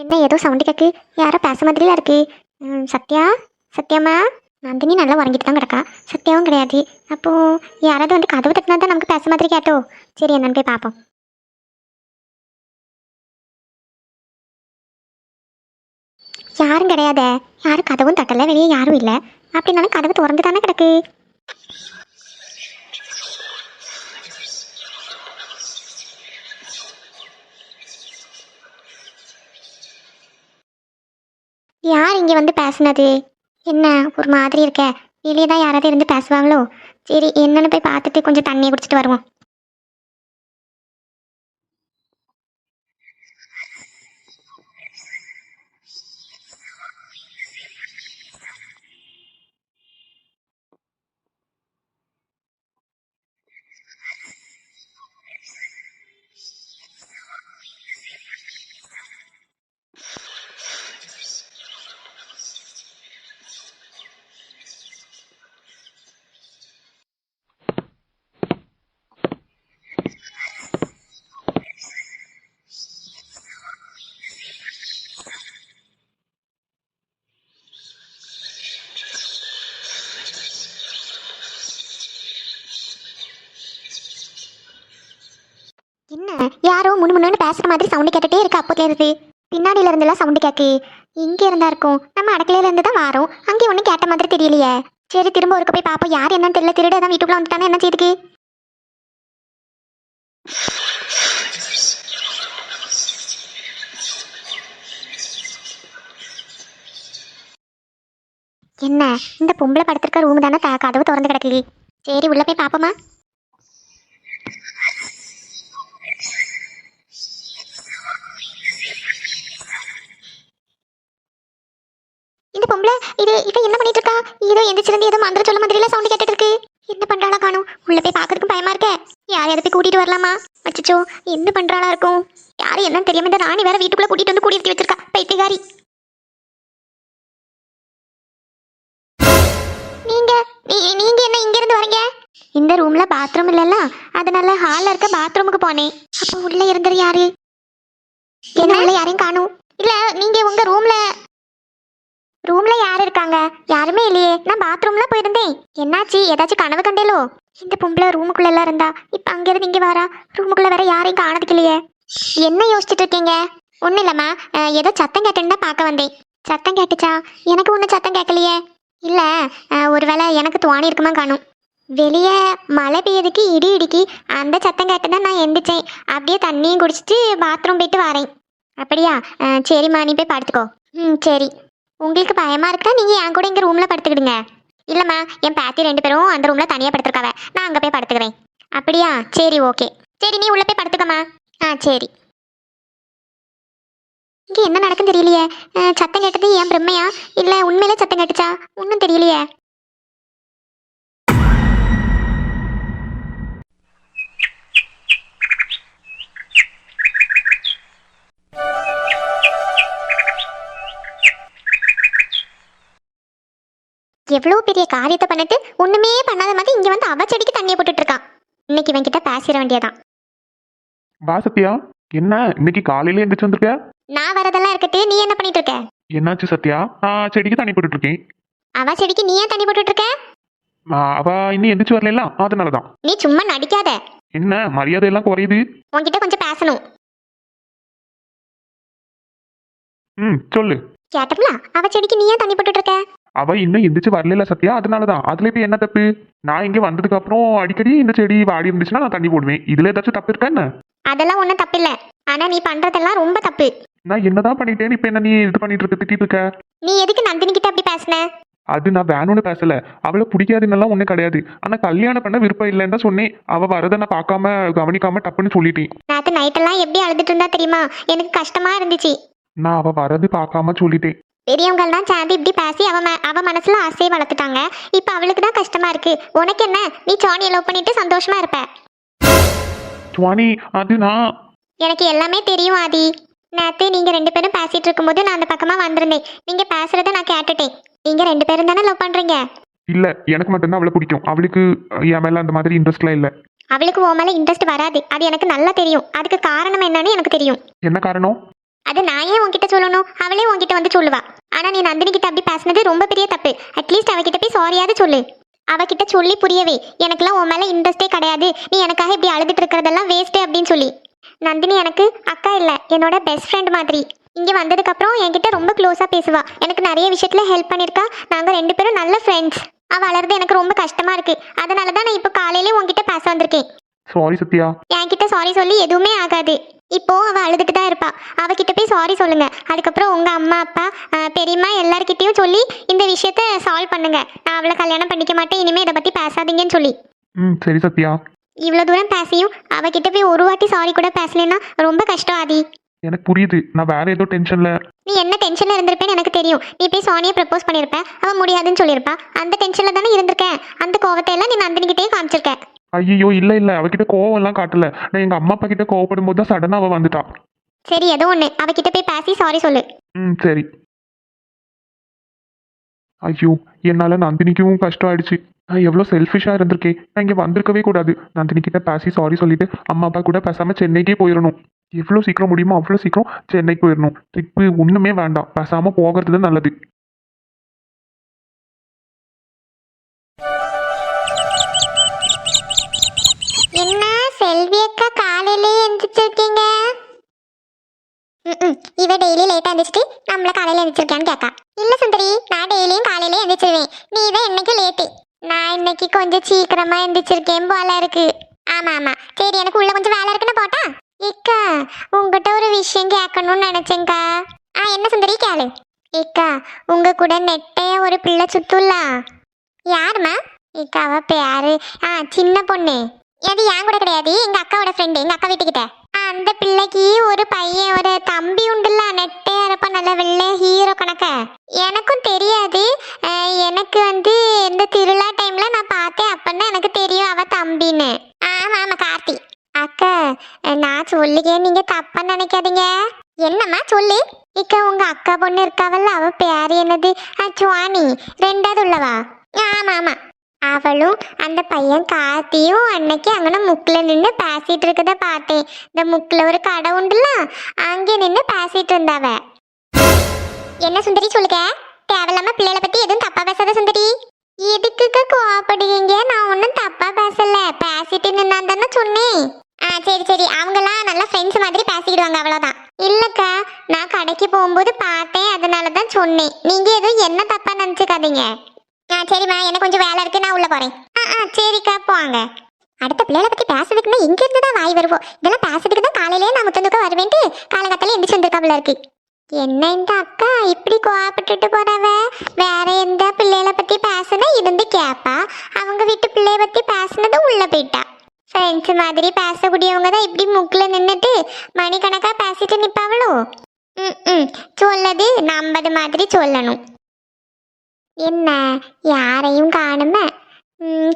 என்ன ஏதோ சவுண்டு கேட்கு, யாரோ பேச மாதிரிலாம் இருக்கு. சத்யா, சத்யாம்மா. நந்தினி நல்லா உறங்கிட்டு தான் கிடக்கா, சத்யாவும் கிடையாது. அப்போ யாராவது வந்து கதவு தட்டினா தான் நமக்கு பேச மாதிரி கேட்டோ. சரி, என்னன்னு போய் பார்ப்போம். யாரும் கிடையாத, யாரும் கதவும் தட்டல, வெளியே யாரும் இல்லை. அப்படின்னாலும் கதவு திறந்து தானே கிடக்கு. யார் இங்கே வந்து பேசுனது? என்ன ஒரு மாதிரி இருக்க? வெளியே தான் யாராவது இருந்து பேசுவாங்களோ? சரி, என்னன்னு போய் பார்த்துட்டு கொஞ்சம் தண்ணியை குடிச்சிட்டு வருவோம். என்ன யாரோ முன்னு பேசுற மாதிரி சவுண்டு கேட்டுட்டே இருக்கு. அப்போதுல இருந்து பின்னாடியில இருந்தெல்லாம் சவுண்டு கேட்கு. இங்க இருந்தா இருக்கும், நம்ம அடுக்கலையில இருந்து தான் வரோம். அங்கே ஒன்றும் கேட்ட மாதிரி தெரியலையே. சரி, திரும்ப ஒருக்க போய் பார்ப்போம். யார் என்னன்னு தெரியல, திருட தான் வீட்டுக்குள்ள வந்துட்டானே, என்ன செய்துக்கு? என்ன இந்த பொம்பளை படுத்திருக்க ரூம் தானே கதவு திறந்து கிடக்கு. சரி, உள்ள போய் பார்ப்போமா. இந்த பொம்பளை இது இவ என்ன பண்ணிட்டு இருக்கா? ஏதோ எந்திரிச்சிருந்து ஏதோ மந்திர சொல்ல மாதிரிலாம் சவுண்ட் கேட்டுட்டு இருக்கு. என்ன பண்றாளா காணும்? உள்ள போய் பாக்குறதுக்கும் பயமா இருக்க. யாரையாவது போய் கூட்டிட்டு வரலாமா? அச்சச்சோ, என்ன பண்றாளா இருக்கும்? யாரும் என்னன்னு தெரியாம இந்த ராணி வேற வீட்டுக்குள்ள கூட்டிட்டு வந்து கூட்டிட்டு வச்சிருக்கா, பைத்தியக்காரி. நீங்க நீங்க என்ன இங்க இருந்து வரீங்க? இந்த ரூம்ல பாத்ரூம் இல்லல்ல, அதனால ஹால்ல இருக்க பாத்ரூமுக்கு போனேன். அப்ப உள்ள இருந்தது யாரு? என்ன உள்ள யாரையும் காணும்? இல்ல, நீங்க உங்க ரூம்ல யாரு இருக்காங்க? யாருமே இல்லையே. நான் பாத்ரூம்ல போயிருந்தேன். என்னாச்சு? ஏதாச்சும் கனவு கண்டேலோ? இந்த பொம்பளை ரூமுக்குள்ள எல்லாம் இருந்தா இப்ப அங்க இருந்து இங்க வாரா. ரூமுக்குள்ள வேற யாரையும் காணதுக்கு இல்லையே. என்ன யோசிச்சுட்டு இருக்கீங்க? ஒண்ணு இல்லம்மா, ஏதோ சத்தம் கேட்டுன்னு தான் பார்க்க வந்தேன். சத்தம் கேட்டுச்சா? எனக்கு ஒன்றும் சத்தம் கேட்கலையே. இல்ல, ஒருவேளை எனக்கு தோணி இருக்குமா காணும். வெளியே மழை பெய்யதுக்கு இடி இடிக்கி அந்த சத்தம் கேட்டு தான் நான் எந்திரிச்சேன். அப்படியே தண்ணியும் குடிச்சிட்டு பாத்ரூம் போயிட்டு வரேன். அப்படியா? சரிம்மா, நீ போய் படுத்துக்கோ. சரி. உங்களுக்கு பயமா இருக்கா? நீங்க என் கூட இங்க ரூம்ல படுத்துக்கிடுங்க. இல்லம்மா, என் பாத்தி 2 பேரும் அந்த ரூம்ல தனியா படுத்துருக்காவ. நான் அங்க போய் படுத்துக்கிறேன். அப்படியா? சரி, ஓகே. சரி, நீ உள்ள போய் படுத்துக்கம்மா. சரி. இங்க என்ன நடக்குன்னு தெரியலையே. சத்தம் கேட்டது ஏன் பிரம்மையா இல்ல உண்மையிலே சத்தம் கேட்டுச்சா? ஒன்றும் தெரியலையே. எவ்வளவு பெரிய காரியத்தை பண்ணிட்டு ஒண்ணுமே பண்ணாத மாதிரி இங்க வந்து அவ செடிக்கு தண்ணியை போட்டுட்டு இருக்கான். இன்னைக்கு இவன் கிட்ட பேசிட வேண்டியதான். வா சத்யா, என்ன இன்னைக்கு காலையில எந்திரிச்சு வந்திருக்க? நான் வரதெல்லாம் இருக்கட்டு, நீ என்ன பண்ணிட்டு இருக்க? என்னாச்சு சத்யா? செடிக்கு தண்ணி போட்டுட்டு இருக்கேன். அவ செடிக்கு நீ ஏன் தண்ணி போட்டுட்டு இருக்க? அவ இன்னும் எந்திரிச்சு வரல, அதனாலதான். நீ சும்மா நடிக்காத. என்ன மரியாதை எல்லாம் குறையுது? உன்கிட்ட கொஞ்சம் பேசணும். சொல்லு. கேட்டப்ல, அவ செடிக்கு நீ ஏன் தண்ணி போட்டுட்டு இருக்க? அவ இன்னும் எந்திரிச்சு வரல சத்யா, அதனாலதான். அதுல இப்ப என்ன தப்பு? நான் இங்க வந்ததுக்கு அப்புறம் அடிக்கடி இந்த செடி வாடி இருந்துச்சுன்னா நான் தண்ணி போடுவேன். இதுல ஏதாச்சும் தப்பு இருக்கா என்ன? அதெல்லாம் ஒன்றும் தப்பு இல்ல. ஆனா நீ பண்றதெல்லாம் ரொம்ப தப்பு. நான் என்னதான் பண்ணிட்டேன்? இப்ப என்ன நீ இது பண்ணிட்டு இருக்க, திட்டிட்டு இருக்க? நீ எதுக்கு நந்தினி கிட்ட அப்படி பேசுன? அது நான் வேணும்னு பேசல. அவளை பிடிக்காதுன்னெல்லாம் ஒன்றும் கிடையாது. ஆனா கல்யாணம் பண்ண விருப்பம் இல்லைன்னு தான் சொன்னேன். அவ வரதை நான் பார்க்காம கவனிக்காம டப்புன்னு சொல்லிட்டேன். நேற்று நைட்டெல்லாம் எப்படி அழுதுட்டு இருந்தா தெரியுமா? எனக்கு கஷ்டமா இருந்துச்சு. நான் அவ வரது பார்க்காம சொல்லிட்டேன். பெரியவங்க தான் சேர்ந்து இப்படி பேசி அவ மனசுல ஆசையை வளர்த்துட்டாங்க. இப்ப அவளுக்கு தான் கஷ்டமா இருக்கு. உனக்கு என்ன? நீ சாணியை லவ் பண்ணிட்டு சந்தோஷமா இருப்ப. சுவாணி அது நான் எனக்கு எல்லாமே தெரியும் ஆதி. நேத்து நீங்க 2 பேரும் பேசிட்டு இருக்கும்போது நான் அந்த பக்கமா வந்திருந்தேன். நீங்க பேசுறத நான் கேட்டுட்டேன். நீங்க 2 பேரும் தானே லவ் பண்றீங்க? இல்ல, எனக்கு மட்டும்தான் அவளை பிடிக்கும். அவளுக்கு என் மேல அந்த மாதிரி இன்ட்ரெஸ்ட்லாம் இல்ல. அவளுக்கு உன் மேல இன்ட்ரெஸ்ட் வராது, அது எனக்கு நல்லா தெரியும். அதுக்கு காரணம் என்னன்னு எனக்கு தெரியும். என்ன காரணம்? அது நான் ஏன் உன்கிட்ட சொல்லணும்? அவளே உன்கிட்ட வந்து சொல்லுவா. ஆனா நீ நந்தினி கிட்ட அப்படி பேசுனது ரொம்ப பெரிய தப்பு. அட்லீஸ்ட் அவகிட்ட போய் சாரியாவது சொல்லு. அவகிட்ட சொல்லி புரியவே, எனக்குலாம் உன் மேல இன்ட்ரெஸ்டே கிடையாது, நீ எனக்காக இப்படி அழுதுட்டு இருக்கிறதெல்லாம் வேஸ்ட் அப்படின்னு சொல்லி. நந்தினி எனக்கு அக்கா இல்ல, என்னோட பெஸ்ட் ஃப்ரெண்ட் மாதிரி. இங்க வந்ததுக்கு அப்புறம் என்கிட்ட ரொம்ப க்ளோஸா பேசுவா. எனக்கு நிறைய விஷயத்துல ஹெல்ப் பண்ணிருக்கா. நாங்க 2 பேரும் நல்ல ஃப்ரெண்ட்ஸ். அவ அழறது எனக்கு ரொம்ப கஷ்டமா இருக்கு. அதனாலதான் நான் இப்போ காலையில உன்கிட்ட பேச வந்திருக்கேன். சாரி சத்யா. என்கிட்ட சாரி சொல்லி எதுவுமே ஆகாது. இப்போ அவ அழுதுட்டு தான் இருப்பா. அவகிட்ட போய் சாரி சொல்லுங்க. அதுக்கப்புறம் உங்க அம்மா அப்பா பெரியம்மா எல்லார்கிட்டயும் சொல்லி இந்த விஷயத்த சால்வ் பண்ணுங்க. நான் அவளை கல்யாணம் பண்ணிக்க மாட்டேன், இனிமே இதை பத்தி பேசாதீங்கன்னு சொல்லி. சரி சத்யா. இவ்வளவு தூரம் பேசியும் அவகிட்ட போய் ஒரு வாட்டி சாரி கூட பேசலன்னா ரொம்ப கஷ்டம் ஆதி. எனக்கு புரியுது, நான் வேற ஏதோ டென்ஷன்ல. நீ என்ன டென்ஷன்ல இருந்திருப்பேன்னு எனக்கு தெரியும். நீ போய் சோனியை ப்ரப்போஸ் பண்ணிருப்ப, அவ முடியாதுன்னு சொல்லியிருப்பா. அந்த டென்ஷன்ல தானே இருந்திருக்க. அந்த கோவத்தை எல்லாம் நீ நந்தினிகிட்டே காமிச்சிருக்க. ஐயோ இல்ல இல்ல, அவகிட்ட கோவம் எல்லாம் காட்டல. நான் எங்க அம்மா அப்பா கிட்ட கோவப்படும் போது தான் சடனா அவ வந்துட்டா. சரி, ஏதோ ஒண்ணு, அவகிட்ட போய் பேசி சாரி சொல்லு. சரி. ஐயோ, என்னால நந்தினிக்கும் கஷ்டம் ஆயிடுச்சு. நான் எவ்வளோ செல்ஃபிஷா இருந்திருக்கேன். நான் இங்க வந்திருக்கவே கூடாது. நந்தினி கிட்ட பேசி சாரி சொல்லிட்டு அம்மா அப்பா கூட பேசாம சென்னைக்கே போயிடணும். எவ்வளோ சீக்கிரம் முடியுமோ அவ்வளோ சீக்கிரம் சென்னைக்கு போயிடணும். ட்ரிப்பு ஒண்ணுமே வேண்டாம், பேசாம போகிறது தான் நல்லது. என்ன செல்வி அக்கா காலையிலே எந்திரிச்சிருக்கீங்க? இவ டெய்லி லேட்டா எந்திரிச்சிட்டு நம்மள காலையில எந்திரிச்சிருக்கான்னு கேட்கா. இல்ல சுந்தரி, நான் டெய்லியும் காலையில எந்திரிச்சிருவேன். நீ தான் இன்னைக்கு லேட்டு. நான் இன்னைக்கு கொஞ்சம் சீக்கிரமா எந்திரிச்சிருக்கேன் போல இருக்கு. ஆமா ஆமா, சரி, எனக்கு உள்ள கொஞ்சம் வேலை இருக்குன்னு போட்டா. ஏக்கா, உங்ககிட்ட ஒரு விஷயம் கேட்கணும்னு நினைச்சேங்க்கா. என்ன சுந்தரி, கேளு. ஏக்கா, உங்க கூட நெட்டைய ஒரு பிள்ளை சுத்துல்ல, யாருமா? ஏக்கா, அவ பேரு சின்ன பொண்ணு. அது என் கூட கிடையாது, எங்க அக்காவோட ஃப்ரெண்டு, எங்க அக்கா வீட்டுக்கிட்ட. அந்த பிள்ளைக்கு ஒரு பையன், ஒரு தம்பி உண்டுல்ல, நெட்டையா இருப்ப, நல்ல வெள்ளை ஹீரோ கணக்க. எனக்கும் தெரியாது. எனக்கு இந்த திருவிழா டைம்ல நான் பார்த்தேன், அப்பன்னா எனக்கு தெரியும் அவ தம்பின்னு. ஆமா ஆமா, கார்த்தி. அக்கா, நான் சொல்லுகேன், நீங்க தப்பா நினைக்காதீங்க. என்னம்மா சொல்லு. இக்கா, உங்க அக்கா பொண்ணு இருக்காவல்ல, அவ பேரு என்னது? சுவாணி, 2வது உள்ளவா? ஆமா ஆமா, அவளும் அந்த பையன் கார்த்தியும் அன்னைக்கு அங்கன முக்குல நின்று பேசிட்டு இருக்கத பார்த்தேன். இந்த முக்குல ஒரு கடை உண்டுல, அங்கே நின்று பேசிட்டு இருந்தாவ. என்ன சுந்தரி சொல்லுங்க? தேவையில்லாம பிள்ளைகளை பத்தி எதுவும் தப்பா பேசாத சுந்தரி. எதுக்குக்கா கோவப்படுவீங்க? நான் ஒன்றும் தப்பா பேசல, பேசிட்டு நின்னான் தானே சொன்னேன். சரி சரி, அவங்களாம் நல்லா ஃப்ரெண்ட்ஸ் மாதிரி பேசிக்கிடுவாங்க, அவ்வளோதான். இல்லக்கா, நான் கடைக்கு போகும்போது பார்த்தேன், அதனால தான் சொன்னேன். நீங்க எதுவும் என்ன தப்பா நினச்சிக்காதீங்க. சரிம்மா, எனக்கு கொஞ்சம் வேலை இருக்கு, நான் உள்ள போறேன். சரிக்கா, போவாங்க. அடுத்த பிள்ளைகளை பத்தி பேசுறதுக்குன்னா இங்க இருந்து தான் வாய் வருவோம். இதெல்லாம் பேசுறதுக்கு தான் காலையிலேயே நான் முத்தந்துக்க வருவேன்ட்டு காலகட்டத்தில் எந்திரிச்சு வந்திருக்காப்புல இருக்கு. என்ன இந்த அக்கா இப்படி கோவப்பட்டுட்டு போறவ? வேற எந்த பிள்ளைகளை பத்தி பேசுனா இருந்து கேப்பா, அவங்க வீட்டு பிள்ளைய பத்தி பேசுனது உள்ள போயிட்டா. ஃப்ரெண்ட்ஸ் மாதிரி பேசக்கூடியவங்க தான் இப்படி முக்குல நின்றுட்டு மணிக்கணக்கா பேசிட்டு நிப்பாவளோ? சொல்லது நம்பது மாதிரி சொல்லணும். என்ன, யாரையும் காணுமே.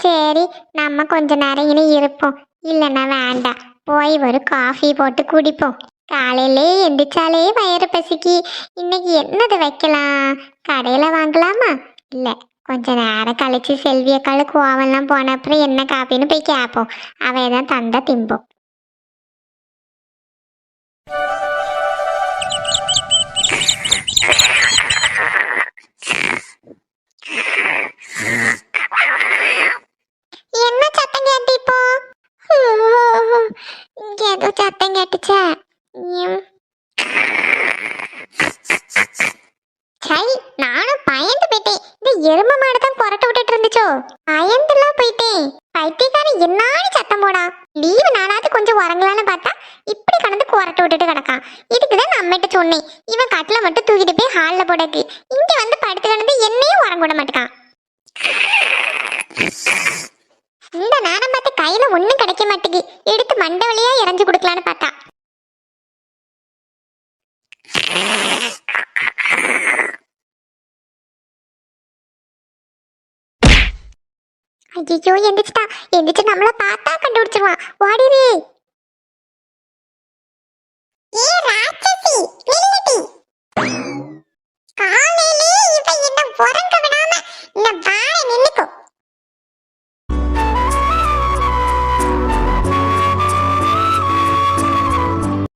சரி, நம்ம கொஞ்ச நேரம் இனி இருப்போம். இல்லைன்னா வேண்டாம், போய் ஒரு காஃபி போட்டு குடிப்போம். காலையிலே எந்திரிச்சாலே வயிறு பசிக்கு. இன்னைக்கு என்னது வைக்கலாம்? கடையில் வாங்கலாமா? இல்லை, கொஞ்ச நேரம் கழிச்சு செல்வியக்காளுக்கு கோவம்லாம் போன அப்புறம் என்ன காப்பின்னு போய் கேட்போம். அவ தான் தந்தா திம்போம். என்ன சத்தம் கேட்டு இப்போ? இங்க ஏதோ சத்தம் கேட்டுச்சா? சை, நானும் பயந்து போயிட்டேன். இந்த எரும மாடு தான் கொரட்டை விட்டுட்டு இருந்துச்சோ, பயந்துலாம் போயிட்டேன். பைத்தியக்காரன் என்னாலும் சத்தம் போடா. லீவு நானாவது கொஞ்சம் உறங்கலான்னு பார்த்தா இப்படி கடந்து கொரட்டை விட்டுட்டு கிடக்கான். இதுக்குதான் நான் அம்மிட்ட சொன்னேன், இவன் கட்டில மட்டும் தூக்கிட்டு போய் ஹாலில் போடக்கு. இங்க வந்து படுத்து கிடந்து என்னையும் உறங்க விட மாட்டேக்கான். இந்த நேரம் பார்த்து கையில ஒண்ணும் கிடைக்க மாட்டேங்குது. எடுத்து மண்டை வழியா இறஞ்சு கொடுக்கலான்னு பார்த்தா. ஐயோ, எந்திரிச்சிட்டா. எந்திரிச்சு நம்மள பார்த்தா கண்டுபிடிச்சிருவான். ஓடிரு.